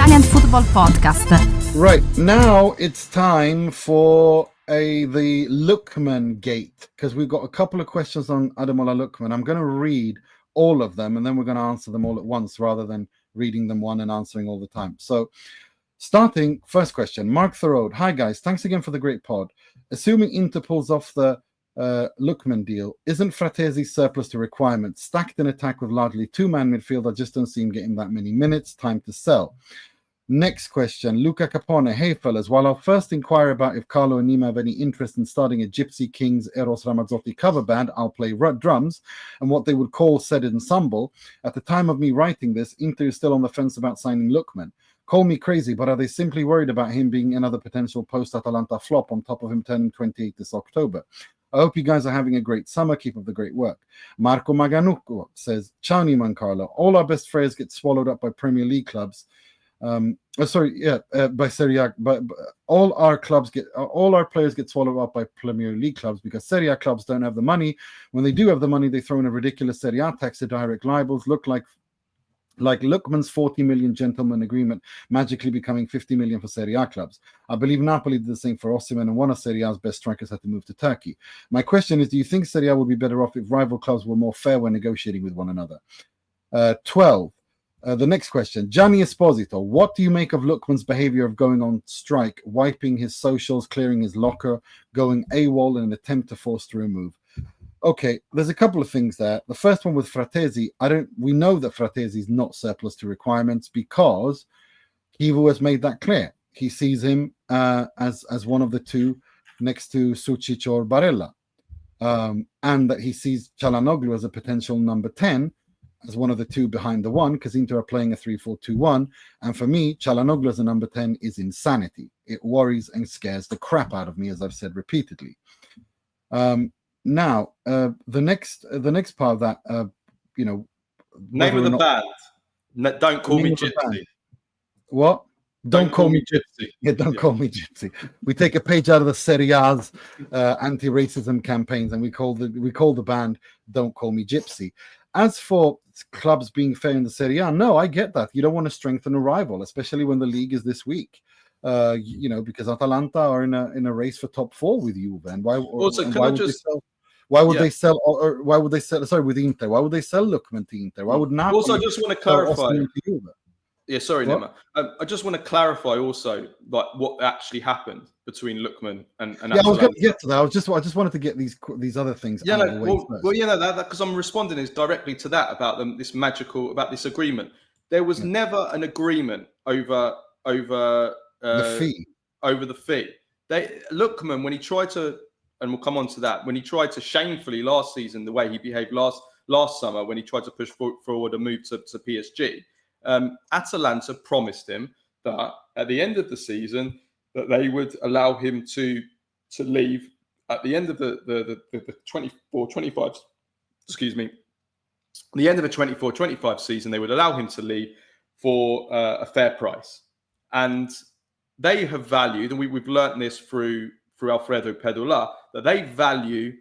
Italian Football Podcast. Right, now it's time for the Lookman gate, because we've got a couple of questions on Ademola Lookman. I'm going to read all of them, and then we're going to answer them all at once rather than reading them one and answering all the time. So, starting, first question, Mark Thoreau. Hi, guys. Thanks again for the great pod. Assuming Inter pulls off the Lookman deal, isn't Fratese's surplus to requirements stacked in attack with largely two-man midfield? I just don't see him getting that many minutes. Time to sell. Next question, Luca Capone. Hey, fellas. While I'll first inquire about if Carlo and Nima have any interest in starting a Gypsy Kings Eros Ramazzotti cover band, I'll play drums, and what they would call said ensemble. At the time of me writing this, Inter is still on the fence about signing Lookman. Call me crazy, but are they simply worried about him being another potential post-Atalanta flop on top of him turning 28 this October? I hope you guys are having a great summer. Keep up the great work. Marco Maganucco says, Ciao Nima and Carlo. All our best players get swallowed up by Premier League clubs. By Serie A, but all our players get swallowed up by Premier League clubs because Serie A clubs don't have the money. When they do have the money, they throw in a ridiculous Serie A tax to direct libels. Look like Lookman's 40 million gentleman agreement magically becoming 50 million for Serie A clubs. I believe Napoli did the same for Osimhen, and one of Serie A's best strikers had to move to Turkey. My question is, do you think Serie A would be better off if rival clubs were more fair when negotiating with one another? 12. The next question, Gianni Esposito. What do you make of Lookman's behavior of going on strike, wiping his socials, clearing his locker, going AWOL in an attempt to force through a move? Okay, there's a couple of things there. The first one with Fratesi, we know that Fratesi is not surplus to requirements because he always made that clear. He sees him as one of the two next to Sucic or Barella, and that he sees Çalhanoğlu as a potential number 10, as one of the two behind the one, because Inter are playing a 3-4-2-1. And for me, Çalhanoğlu as a number 10 is insanity. It worries and scares the crap out of me, as I've said repeatedly. Now, the next part of that, name of the band. Don't call me Gypsy. What? Don't call me Gypsy. Yeah, don't call me Gypsy. We take a page out of the Serie A's anti-racism campaigns, and we call the band "Don't Call Me Gypsy." As for clubs being fair in the Serie A, no, I get that. You don't want to strengthen a rival, especially when the league is this weak. Because Atalanta are in a race for top 4 with Juve, and why would they sell with Inter? Why would they sell Lookman to Inter? Why would Napoli? Also, I just want to clarify. Yeah, sorry, Nima. I just want to clarify also what actually happened between Lookman and I was going to get to that. I just wanted to get these other things out of the way. Because I'm responding is directly to that about this agreement. There was never an agreement over the fee. Over the fee. Lookman, when he tried to, and we'll come on to that, when he tried to shamefully last season, the way he behaved last summer when he tried to push forward a move to PSG. Atalanta promised him that at the end of the season that they would allow him to leave at the end of the 24-25, the end of the 24-25 season. They would allow him to leave for a fair price, and they have valued, and we've learnt this through Alfredo Pedola, that they value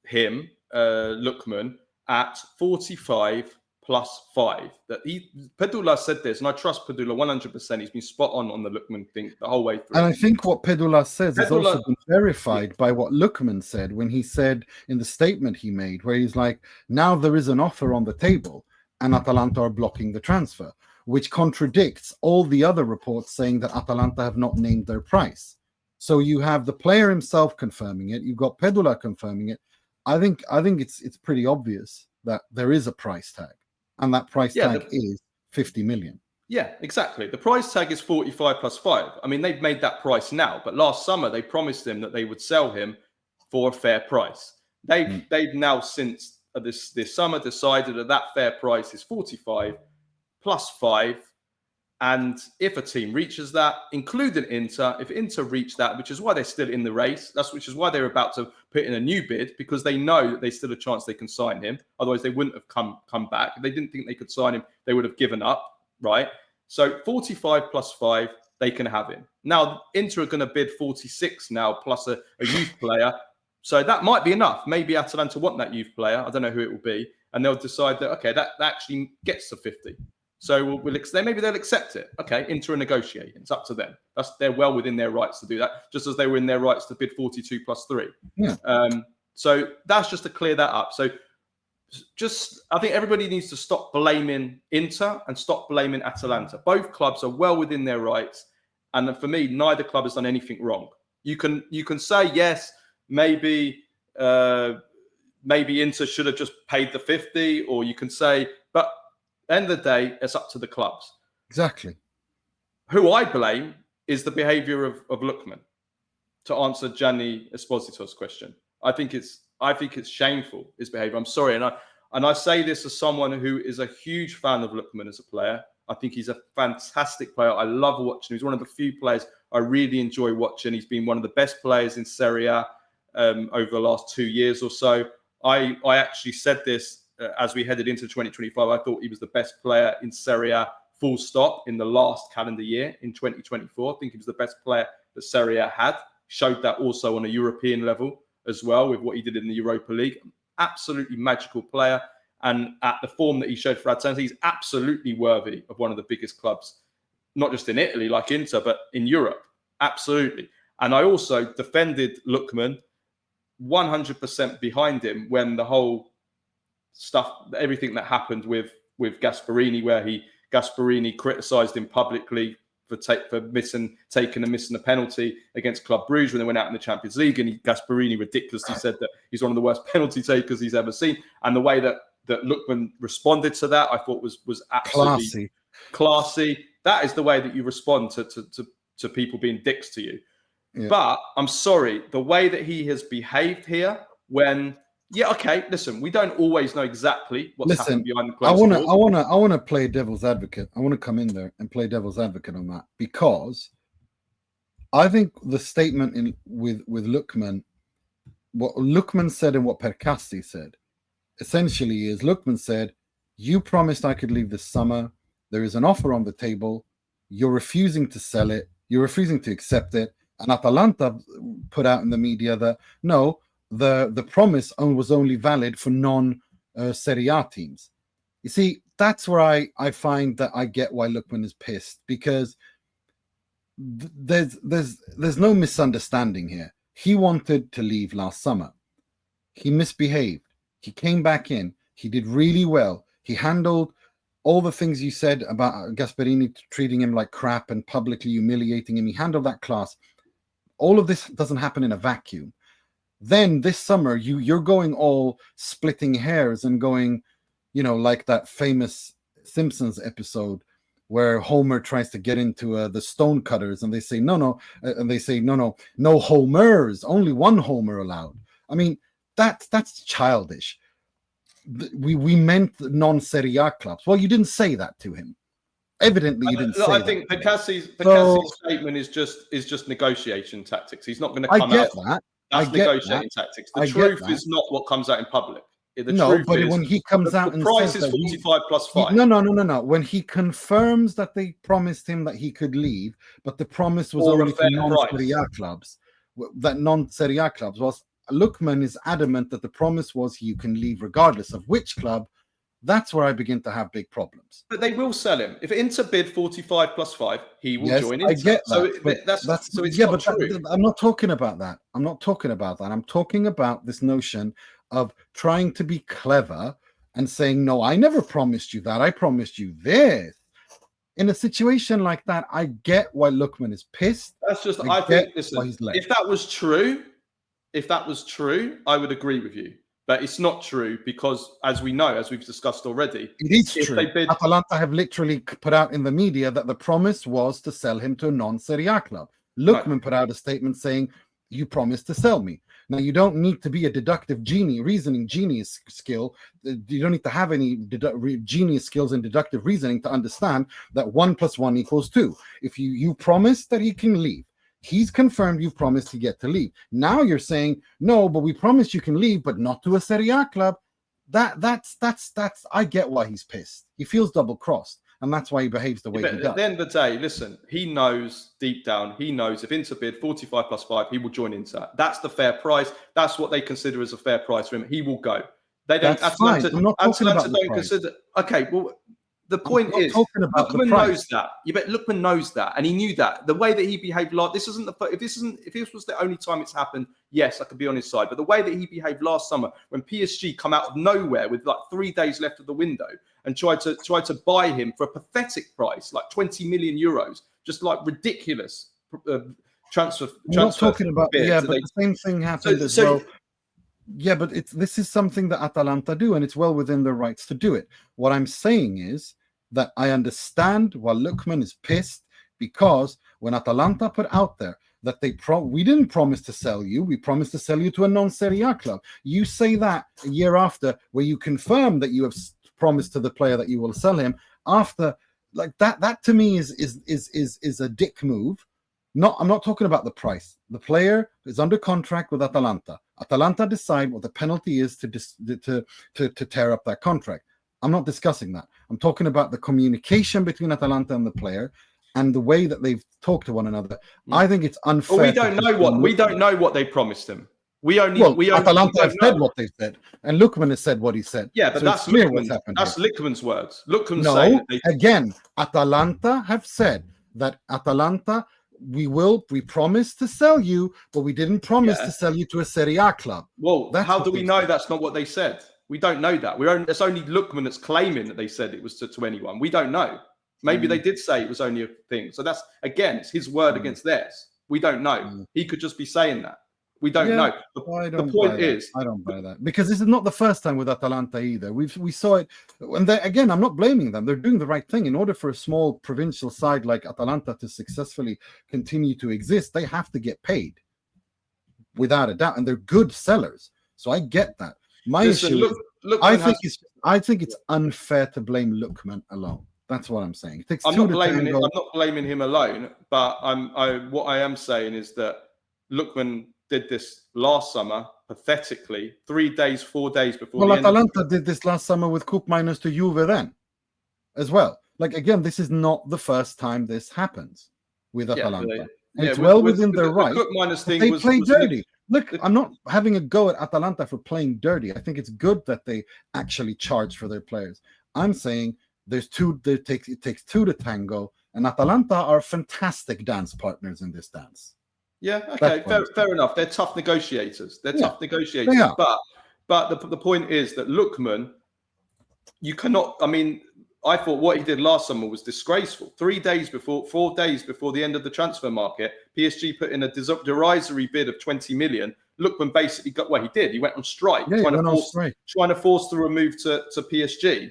him, Lookman, at 45 plus 5. Pedula said this, and I trust Pedula 100%. He's been spot on the Lookman thing the whole way through. And I think what Pedula says is also been verified by what Lookman said when he said in the statement he made, where he's like, now there is an offer on the table and Atalanta are blocking the transfer, which contradicts all the other reports saying that Atalanta have not named their price. So you have the player himself confirming it. You've got Pedula confirming it. I think it's pretty obvious that there is a price tag. And that price tag is 50 million. Yeah, exactly. The price tag is 45 plus 5. I mean, they've made that price now, but last summer they promised him that they would sell him for a fair price. They've now since this summer decided that fair price is 45 plus 5. And if a team reaches that, including Inter, if Inter reach that, which is why they're still in the race, which is why they're about to put in a new bid, because they know that there's still a chance they can sign him. Otherwise, they wouldn't have come back. If they didn't think they could sign him, they would have given up, right? So 45 plus 5, they can have him. Now, Inter are going to bid 46 now, plus a youth player. So that might be enough. Maybe Atalanta want that youth player. I don't know who it will be. And they'll decide that, okay, that actually gets to 50. So maybe they'll accept it. Okay, Inter are negotiating. It's up to them. They're well within their rights to do that, just as they were in their rights to bid 42 plus 3. Yeah. So that's just to clear that up. So I think everybody needs to stop blaming Inter and stop blaming Atalanta. Both clubs are well within their rights, and for me, neither club has done anything wrong. You can say yes, maybe Inter should have just paid the 50, or you can say, but at the end of the day, it's up to the clubs. Exactly. Who I blame is the behaviour of Lookman. To answer Gianni Esposito's question, I think it's shameful, his behaviour. I'm sorry, and I say this as someone who is a huge fan of Lookman as a player. I think he's a fantastic player. I love watching him. He's one of the few players I really enjoy watching. He's been one of the best players in Serie A over the last 2 years or so. I actually said this as we headed into 2025. I thought he was the best player in Serie A, full stop, in the last calendar year in 2024. I think he was the best player that Serie A had. Showed that also on a European level as well with what he did in the Europa League. Absolutely magical player. And at the form that he showed for Atalanta, he's absolutely worthy of one of the biggest clubs, not just in Italy like Inter, but in Europe. Absolutely. And I also defended Lookman 100% behind him when the whole stuff, everything that happened with Gasperini, where Gasperini criticised him publicly for missing a penalty against Club Brugge when they went out in the Champions League, and Gasperini ridiculously said that he's one of the worst penalty takers he's ever seen. And the way that Lookman responded to that, I thought was absolutely classy. That is the way that you respond to people being dicks to you. Yeah. But I'm sorry, the way that he has behaved here, when listen, we don't always know exactly what's happening behind the closed doors. I want to play devil's advocate. I want to come in there and play devil's advocate on that, because I think the statement with Lookman, what Lookman said and what Percassi said, essentially is Lookman said, you promised I could leave this summer. There is an offer on the table. You're refusing to sell it. You're refusing to accept it. And Atalanta put out in the media that no, the promise was only valid for non-Serie A teams. You see, that's where I find that I get why Lookman is pissed, because there's no misunderstanding here. He wanted to leave last summer. He misbehaved. He came back in. He did really well. He handled all the things you said about Gasperini treating him like crap and publicly humiliating him. He handled that class. All of this doesn't happen in a vacuum. Then this summer, you're going all splitting hairs and going, like that famous Simpsons episode where Homer tries to get into the stonecutters, and they say no, no homers, only one homer allowed. I mean, that's childish. We meant non-Serie A clubs. Well, you didn't say that to him. Evidently, you didn't say I that. think Percassi's statement is just negotiation tactics. He's not going to come out. That's negotiating tactics. The truth is not what comes out in public. When he comes out and price says is 45 plus 5. No. When he confirms that they promised him that he could leave, but the promise was only for non-Serie A clubs. That non-Serie A clubs was. Lookman is adamant that the promise was you can leave regardless of which club. That's where I begin to have big problems. But they will sell him. If Inter bid 45 plus 5, he will join Inter. I get that. So it's not true. I'm not talking about that. I'm talking about this notion of trying to be clever and saying, no, I never promised you that. I promised you this. In a situation like that, I get why Lookman is pissed. That's just, I think, listen, if that was true, I would agree with you. But it's not true because, as we know, as we've discussed already, it is true. Atalanta have literally put out in the media that the promise was to sell him to a non-Serie A club. Lookman put out a statement saying, you promised to sell me. Now, you don't need to be a deductive genius skill. You don't need to have any genius skills in deductive reasoning to understand that 1 + 1 = 2. If you promise that he can leave, he's confirmed you've promised to get to leave. Now you're saying, no, but we promised you can leave, but not to a Serie A club. That's I get why he's pissed. He feels double-crossed, and that's why he behaves the way he does. At the end of the day, listen, he knows deep down, if Inter bid 45 plus 5, he will join Inter. That's the fair price. That's what they consider as a fair price for him. He will go. They don't. Atalanta don't consider. Okay, well, the point is, Lookman knows that. You bet Lookman knows that, and he knew that. The way that he behaved, like this isn't the if this was the only time it's happened, yes, I could be on his side. But the way that he behaved last summer, when PSG come out of nowhere with like 3 days left of the window and tried to buy him for a pathetic price, like 20 million euros, just like ridiculous transfer. I'm not talking about but the same thing happened as well. Yeah, but this is something that Atalanta do, and it's well within their rights to do it. What I'm saying is that I understand why Lookman is pissed, because when Atalanta put out there that we didn't promise to sell you, we promised to sell you to a non-Serie A club. You say that a year after, where you confirm that you have promised to the player that you will sell him after, like that to me is a dick move. I'm not talking about the price. The player is under contract with Atalanta. Atalanta decide what the penalty is to tear up that contract. I'm not discussing that. I'm talking about the communication between Atalanta and the player and the way that they've talked to one another. I think it's unfair. Well, we don't know what they promised him. Atalanta have said what they said, and Lookman has said what he said. Yeah, but that's clear what's happened. That's Lookman's words. Lookman's saying again, Atalanta have said that Atalanta. We promised to sell you, but we didn't promise to sell you to a Serie A club. Well, how do we know that's not what they said? We don't know that. It's only Lookman that's claiming that they said it was to anyone. We don't know. Maybe they did say it was only a thing. So that's, again, it's his word against theirs. We don't know. He could just be saying that. We don't know. The point is, I don't buy that, because this is not the first time with Atalanta either. We saw it, and again, I'm not blaming them. They're doing the right thing. In order for a small provincial side like Atalanta to successfully continue to exist, they have to get paid, without a doubt, and they're good sellers. So I get that. My issue is, I think it's unfair to blame Lookman alone. That's what I'm saying. It takes I'm not blaming him alone, but what I am saying is that Lookman did this last summer pathetically, 3 days, 4 days before. Well, Atalanta did this last summer with Cup minus to Juve then, as well. Like, again, this is not the first time this happens with Atalanta. It's well within their right. The Cup minus thing they play dirty. Look, I'm not having a go at Atalanta for playing dirty. I think it's good that they actually charge for their players. I'm saying it takes two to tango, and Atalanta are fantastic dance partners in this dance. Yeah, okay, fair enough. They're tough negotiators. Tough negotiators. But the point is that Lookman, you cannot. I mean, I thought what he did last summer was disgraceful. 4 days before the end of the transfer market, PSG put in a derisory bid of 20 million. Lookman basically got what he did. He went on strike, trying to force the remove to PSG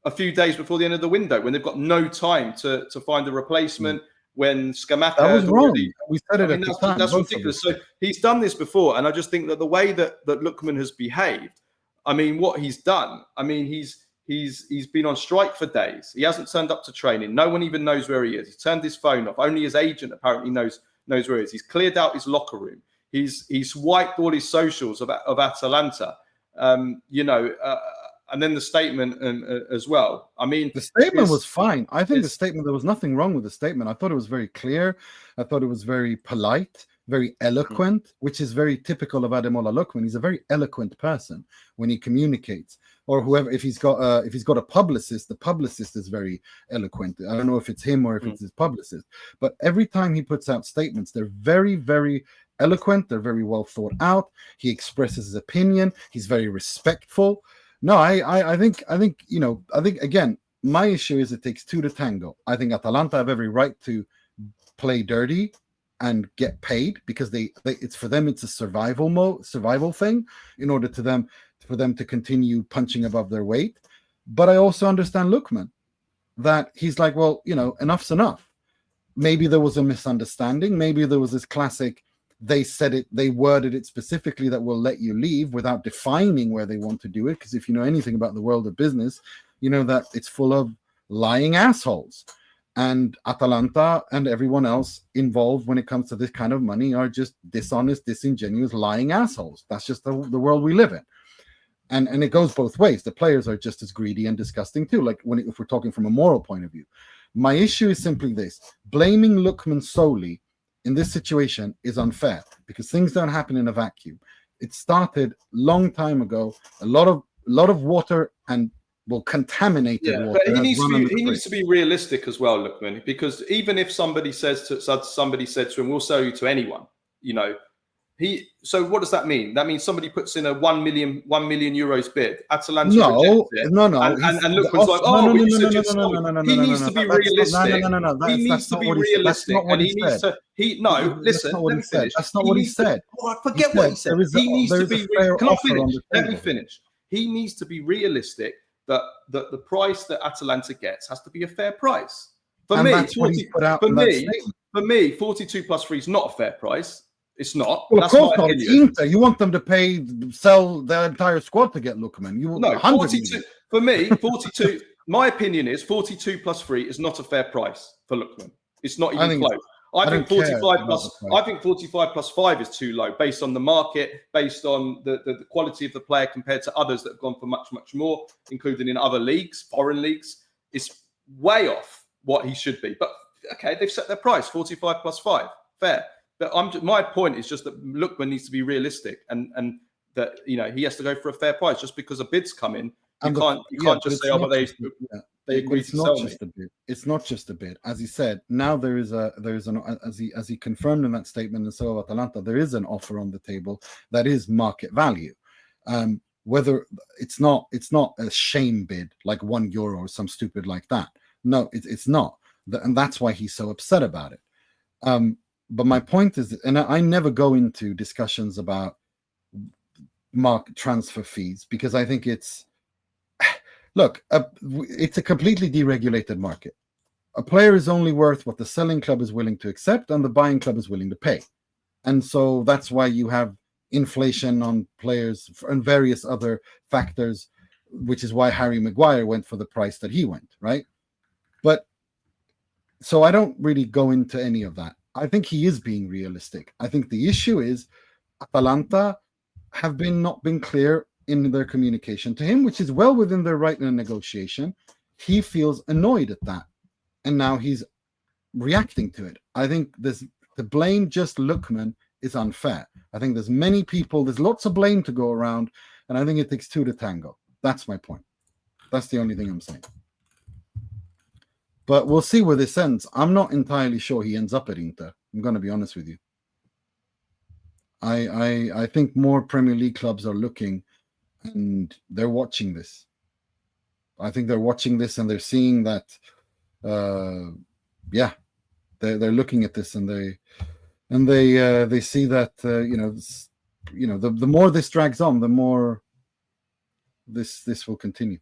a few days before the end of the window, when they've got no time to find a replacement. When Scamacca, that was wrong. We said it at the time. That's ridiculous. So he's done this before, and I just think that the way that Lookman has behaved, I mean, what he's done, I mean, he's been on strike for days. He hasn't turned up to training. No one even knows where he is. He's turned his phone off. Only his agent apparently knows where he is. He's cleared out his locker room. He's wiped all his socials of Atalanta. And then the statement as well. I mean, the statement was fine. I think the statement, there was nothing wrong with the statement. I thought it was very clear. I thought it was very polite, very eloquent, which is very typical of Ademola Lookman. He's a very eloquent person when he communicates, or whoever. If he's got a publicist, the publicist is very eloquent. I don't know if it's him or if it's his publicist, but every time he puts out statements, they're very, very eloquent. They're very well thought out. He expresses his opinion. He's very respectful. No, I think again, my issue is it takes two to tango. I think Atalanta have every right to play dirty and get paid, because it's for them, it's a survival thing, in order for them to continue punching above their weight. But I also understand Lookman, that he's like, well, enough's enough. Maybe there was a misunderstanding. Maybe there was this classic, they worded it specifically that we'll let you leave, without defining where they want to do it. Because if you know anything about the world of business, you know that it's full of lying assholes. And Atalanta and everyone else involved when it comes to this kind of money are just dishonest, disingenuous, lying assholes. That's just the world we live in. And it goes both ways. The players are just as greedy and disgusting too, like if we're talking from a moral point of view. My issue is simply this: blaming Lookman solely in this situation is unfair, because things don't happen in a vacuum. It started long time ago. A lot of water and contaminated water. But he needs to be realistic as well, Lookman, because even if somebody said to him, "We'll sell you to anyone," So what does that mean? That means somebody puts in a 1 million euros bid. Atalanta rejects it. No. And Lookman's like, "Oh, but you said you'd sell." He needs to be realistic. He needs to be realistic, and he needs to. Listen. Let me finish. That's not what he said. Forget what he said. He needs to be. Can I finish? Let me finish. He needs to be realistic that the price that Atalanta gets has to be a fair price. For me, 42 plus 3 is not a fair price. It's not. Well, of course not. It's Inter. You want them to sell their entire squad to get Lookman. 42. For me, 42. My opinion is 42 plus 3 is not a fair price for Lookman. It's not even close. I think 45 plus 5 is too low based on the market, based on the quality of the player compared to others that have gone for much, much more, including in other leagues, foreign leagues. It's way off what he should be. But okay, they've set their price, 45 plus 5. Fair. But my point is just that Lookman needs to be realistic and that he has to go for a fair price. Just because a bid's come in, you can't just say, "Oh, but they agreed to sell me." It's not just a bid. As he said, now there is an as he confirmed in that statement, and so of Atalanta, there is an offer on the table that is market value. Whether it's not a shame bid like €1 or some stupid like that. No, it's not, and that's why he's so upset about it. But my point is, and I never go into discussions about market transfer fees because I think it's a completely deregulated market. A player is only worth what the selling club is willing to accept and the buying club is willing to pay. And so that's why you have inflation on players and various other factors, which is why Harry Maguire went for the price that he went, right? But so I don't really go into any of that. I think he is being realistic. I think the issue is Atalanta have not been clear in their communication to him, which is well within their right in a negotiation. He feels annoyed at that, and now he's reacting to it. I think to blame just Lookman is unfair. I think there's lots of blame to go around, and I think it takes two to tango. That's my point. That's the only thing I'm saying. But we'll see where this ends. I'm not entirely sure he ends up at Inter. I'm going to be honest with you. I think more Premier League clubs are looking and they're watching this. I think they're watching this and they're seeing that, they're looking at this and they see that the more this drags on, the more this will continue.